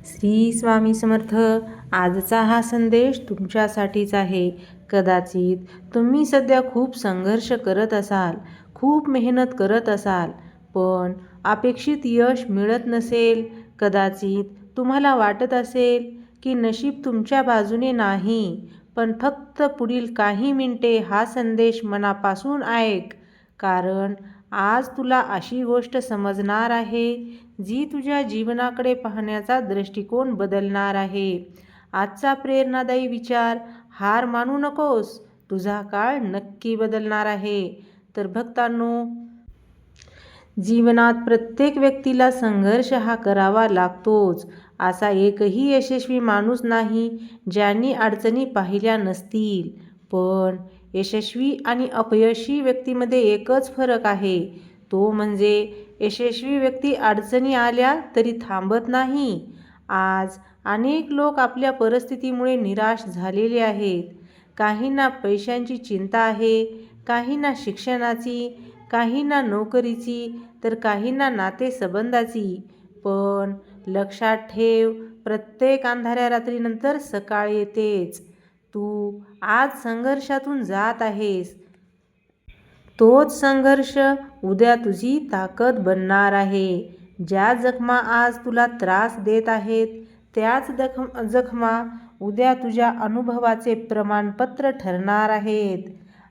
श्री स्वामी समर्थ. आजचा हा संदेश तुमच्यासाठीच आहे. कदाचित तुम्ही सध्या खूप संघर्ष करत असाल, खूप मेहनत करत असाल, पण अपेक्षित यश मिळत नसेल. कदाचित तुम्हाला वाटत असेल की नशीब तुमच्या बाजूने नाही. पण फक्त पुढील काही मिनिटे हा संदेश मनापासून ऐक, कारण आज तुला अशी गोष्ट समजणार आहे जी तुझ्या जीवनाकडे पाहण्याचा दृष्टिकोन बदलणार आहे. आजचा प्रेरणादायी विचार, हार मानू नकोस, तुझा काळ नक्की बदलणार आहे. तर भक्तांनो, जीवनात प्रत्येक व्यक्तीला संघर्ष हा करावा लागतोच. असा एकही यशस्वी माणूस नाही ज्यांनी अडचणी पाहिल्या नसतील. पण यशस्वी आणि अपयशी व्यक्तीमध्ये एकच फरक आहे, तो म्हणजे यशस्वी व्यक्ती अडचणी आल्या तरी थांबत नाही. आज अनेक लोक आपल्या परिस्थितीमुळे निराश झालेले आहेत. काहींना पैशांची चिंता आहे, काहींना शिक्षणाची, काहींना नोकरीची, तर काहींना नातेसंबंधाची. पण लक्षात ठेव, प्रत्येक अंधाऱ्या रात्रीनंतर सकाळ येतेच. तू आज संघर्षातून जात आहेस, तोच संघर्ष उद्या तुझी ताकद बनणार आहे. ज्या जखमा आज तुला त्रास देत आहेत, त्याच जखमा उद्या तुझ्या अनुभवाचे प्रमाणपत्र ठरणार आहेत.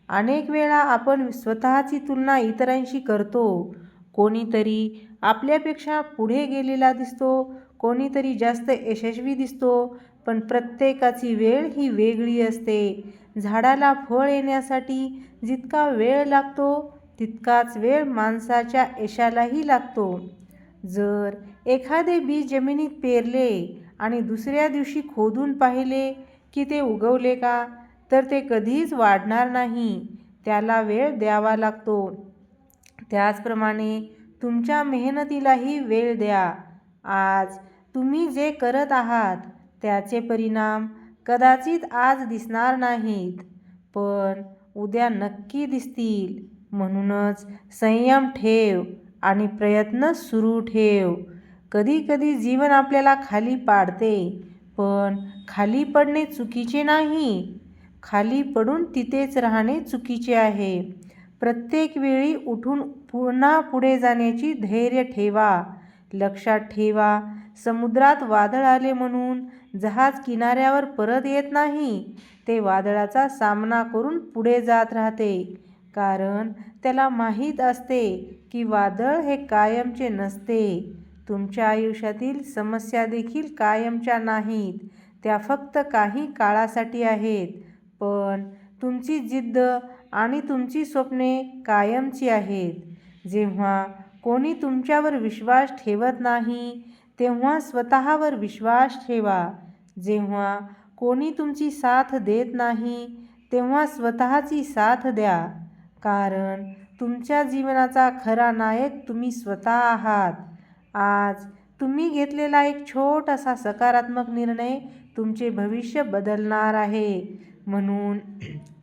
अनेक वेळा आपण स्वतःची तुलना इतरांशी करतो. कोणीतरी आपल्यापेक्षा पुढे गेलेला दिसतो, कोणीतरी जास्त यशस्वी दिसतो, पण प्रत्येकाची वेळ ही वेगळी असते. झाडाला फळ येण्यासाठी जितका वेळ लागतो, तितकाच वेळ माणसाच्या यशालाही लागतो. जर एखादे बी जमिनीत पेरले आणि दुसऱ्या दिवशी खोदून पाहिले की ते उगवले का, तर ते कधीच वाढणार नाही. त्याला वेळ द्यावा लागतो. त्याचप्रमाणे तुमच्या मेहनतीलाही वेळ द्या. आज तुम्ही जे करत आहात त्याचे परिणाम कदाचित आज दिसणार नाहीत, पण उद्या नक्की दिसतील. म्हणूनच संयम ठेव आणि प्रयत्न सुरू ठेव. कधीकधी जीवन आपल्याला खाली पाडते, पण खाली पडणे चुकीचे नाही, खाली पडून तिथेच राहणे चुकीचे आहे. प्रत्येक वेळी उठून पुन्हा पुढे जाण्याची धैर्य ठेवा. लक्षात ठेवा, समुद्रात वादळ आले म्हणून जहाज किनाऱ्यावर परत येत नाही. ते वादळाचा सामना करून पुढे जात राहते, कारण त्याला माहीत असते की वादळ हे कायमचे नसते. तुमच्या आयुष्यातील समस्या देखील कायमच्या नाहीत, त्या फक्त काही काळासाठी आहेत. पण तुमची जिद्द आणि तुमची स्वप्ने कायमची आहेत. जेव्हा कोणी तुमच्यावर विश्वास ठेवत नाही, तेव्हा स्वतःवर विश्वास ठेवा. जेव्हा कोणी तुमची साथ देत नाही, तेव्हा स्वतःची साथ द्या. कारण तुमच्या जीवनाचा खरा नायक तुम्ही स्वतः आहात. आज तुम्ही घेतलेला एक छोटासा सकारात्मक निर्णय तुमचे भविष्य बदलणार आहे. म्हणून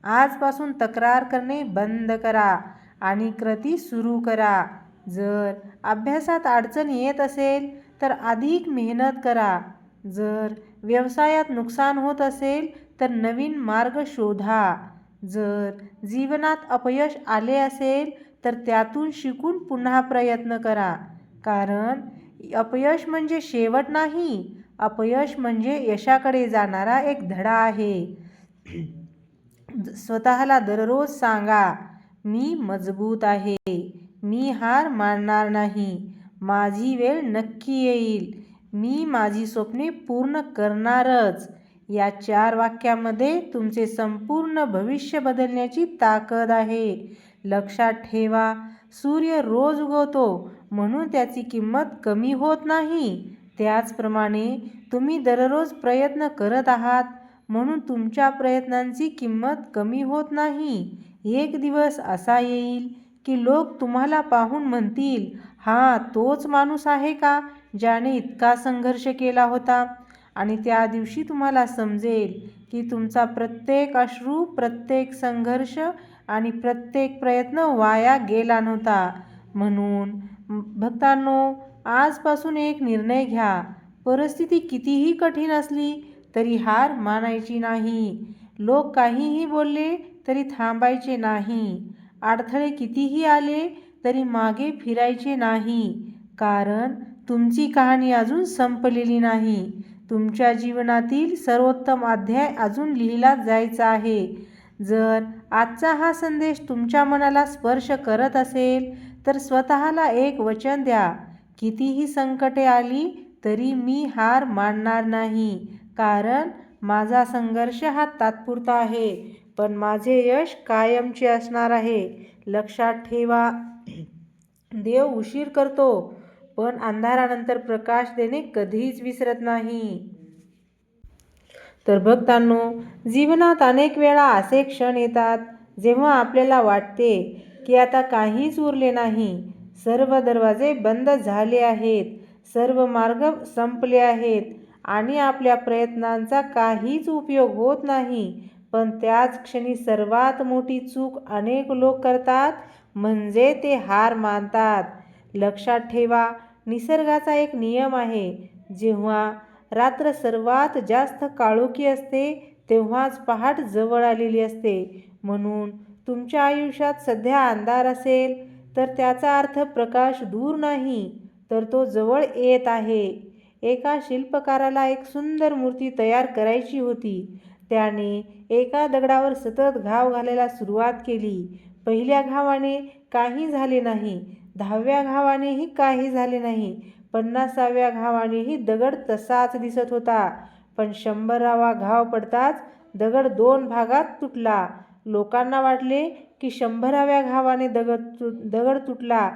आजपासून तक्रार करणे बंद करा आणि कृती सुरू करा. जर अभ्यासात अडचण येत असेल तर अधिक मेहनत करा. जर व्यवसायात नुकसान होत असेल तर नवीन मार्ग शोधा. जर जीवनात अपयश आले असेल तर त्यातून शिकून पुन्हा प्रयत्न करा. कारण अपयश म्हणजे शेवट नाही, अपयश म्हणजे यशाकडे जाणारा एक धडा आहे. स्वतःला दररोज सांगा, मी मजबूत आहे, मी हार मानणार नाही, माझी वेळ नक्की येईल, मी माझी स्वप्ने पूर्ण करणारच. या 4 वाक्यामध्ये तुमचे संपूर्ण भविष्य बदलण्याची ताकद आहे. लक्षात ठेवा, सूर्य रोज उगवतो म्हणून त्याची किंमत कमी होत नाही. त्याचप्रमाणे तुम्ही दररोज प्रयत्न करत आहात म्हणून तुमच्या प्रयत्नांची किंमत कमी होत नाही. एक दिवस असा येईल की लोक तुम्हाला पाहून म्हणतील, हा तोच माणूस आहे का ज्याने इतका संघर्ष केला होता. आणि त्या दिवशी तुम्हाला समजेल की तुमचा प्रत्येक अश्रू, प्रत्येक संघर्ष आणि प्रत्येक प्रयत्न वाया गेला नव्हता. म्हणून भक्तांनो, आजपासून एक निर्णय घ्या. परिस्थिती कितीही कठीण असली तरी हार मानायची नाही. लोक काहीही बोलले तरी थांबायचे नाही. अडथळे कितीही आले तरी मागे फिरायचे नाही. कारण तुमची कहाणी अजून संपलेली नाही. तुमच्या जीवनातील सर्वोत्तम अध्याय अजून लिहिला जायचा आहे. जर आजचा हा संदेश तुमच्या मनाला स्पर्श करत असेल तर स्वतःला एक वचन द्या. कितीही संकटे आली तरी मी हार मानणार नाही. कारण माझा संघर्ष हा तात्पुरता आहे, पण माझे यश कायमचे असणार आहे. लक्षात ठेवा, देव उशीर करतो, पण अंधारानंतर प्रकाश देणे कधीच विसरत नाही. तर भक्तांनो, जीवनात अनेक वेळा असे क्षण येतात जेव्हा आपल्याला वाटते की आता काहीच उरले नाही. सर्व दरवाजे बंद झाले आहेत, सर्व मार्ग संपले आहेत आणि आपल्या प्रयत्नांचा काहीच उपयोग होत नाही. पण त्याच क्षणी सर्वात मोठी चूक अनेक लोक करतात, म्हणजे ते हार मानतात. लक्षात ठेवा, निसर्गाचा एक नियम आहे, जेव्हा रात्र सर्वात जास्त काळोखी असते तेव्हाच पहाट जवळ आलेली असते. म्हणून तुमच्या आयुष्यात सध्या अंधार असेल तर त्याचा अर्थ प्रकाश दूर नाही, तर तो जवळ येत आहे. एका शिल्पकाराला एक सुंदर मूर्ती तयार करायची होती. त्याने एका दगडावर सतत घाव घालायला सुरुवात केली. पहिल्या घावाने काही झाले नाही, 10व्या घावानेही काही झाले नाही, 50व्या घावानेही दगड तसाच दिसत होता. पण 100वा घाव पडताच दगड 2 भागात तुटला. लोकांना वाटले की 100व्या घावाने दगड तुटला,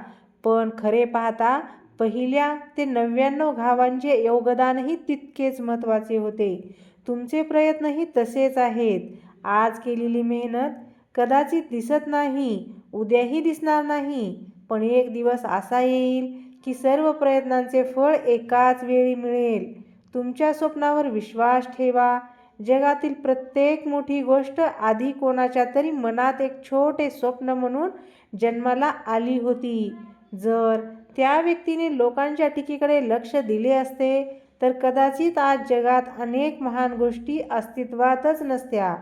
पण खरे पाहता पहिल्या ते 99 घावांचे योगदानही तितकेच महत्त्वाचे होते. तुमचे प्रयत्नही तसेच आहेत. आज केलेली मेहनत कदाचित दिसत नाही, उद्याही दिसणार नाही, पण एक दिवस असा येईल की सर्व प्रयत्नांचे फळ एकाच वेळी मिळेल. तुमच्या स्वप्नावर विश्वास ठेवा. जगातील प्रत्येक मोठी गोष्ट आधी कोणाच्या तरी मनात एक छोटे स्वप्न म्हणून जन्माला आली होती. जर त्या व्यक्तीने लोकांच्या टीकेकडे लक्ष दिले असते तर कदाचित आज जगात अनेक महान गोष्टी अस्तित्वातच नसत्या.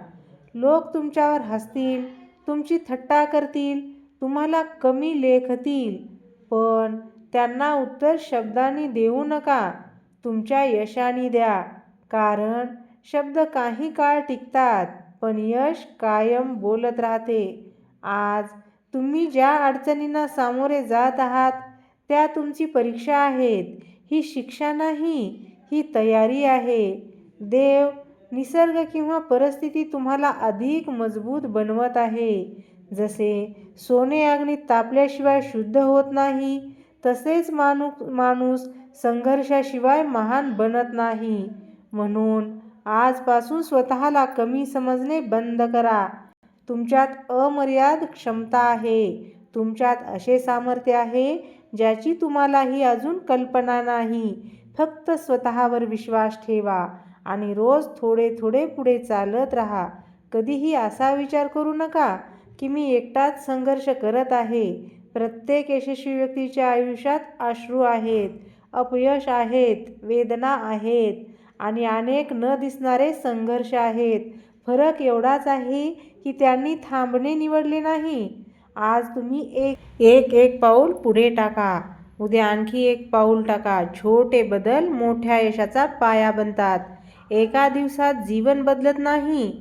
लोक तुमच्यावर हसतील, तुमची थट्टा करतील, तुम्हाला कमी लेखतील, पण त्यांना उत्तर शब्दांनी देऊ नका, तुमच्या यशाने द्या. कारण शब्द काही काळ टिकतात, पण यश कायम बोलत राहते. आज तुम्ही ज्या अडचणींना सामोरे जात आहात त्या तुमची परीक्षा आहेत. ही शिक्षा नाही, ही तयारी आहे. देव, निसर्ग किंवा परिस्थिती तुम्हाला अधिक मजबूत बनवत आहे. जसे सोने अग्नीत तापल्याशिवाय शुद्ध होत नाही, तसेच माणूस संघर्षाशिवाय महान बनत नाही. म्हणून आजपासून स्वतःला कमी समजणे बंद करा. तुमच्यात अमर्याद क्षमता आहे. तुमच्यात असे सामर्थ्य आहे ज्याची तुम्हालाही अजून कल्पना नाही. फक्त स्वतःवर विश्वास ठेवा आणि रोज थोडे थोडे पुढे चालत राहा. कधीही असा विचार करू नका की मी एकटाच संघर्ष करत आहे. प्रत्येक यशस्वी व्यक्तीच्या आयुष्यात अश्रू आहेत, अपयश आहेत, वेदना आहेत आणि अनेक न दिसणारे संघर्ष आहेत. फरक एवढाच आहे की त्यांनी थांबणे निवडले नाही. आज तुम्ही एक पाऊल पुढे टाका, उद्या आणखी एक पाऊल टाका. छोटे बदल मोठ्या यशाचा पाया बनतात. एका दिवसात जीवन बदलत नाही,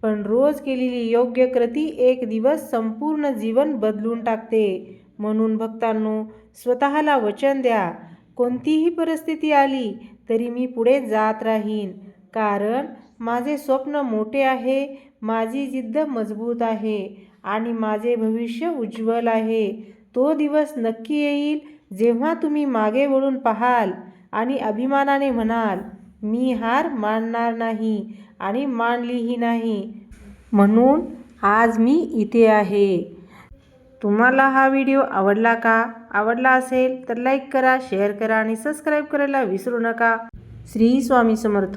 पण रोज केलेली योग्य कृती एक दिवस संपूर्ण जीवन बदलून टाकते. म्हणून भक्तांनो, स्वतःला वचन द्या, कोणतीही परिस्थिती आली तरी मी पुढे जात राहीन. कारण माझे स्वप्न मोठे आहे, माझी जिद्द मजबूत आहे आणि माझे भविष्य उज्ज्वल आहे. तो दिवस नक्की येईल जेव्हा तुम्ही मागे वळून पाहाल आणि अभिमानाने म्हणाल, मी हार मानणार नाही आणि मानलीही नाही, म्हणून आज मी इथे आहे. तुम्हाला हा व्हिडिओ आवडला का? आवडला असेल तर लाईक करा, शेअर करा आणि सबस्क्राईब करायला विसरू नका. श्री स्वामी समर्थ.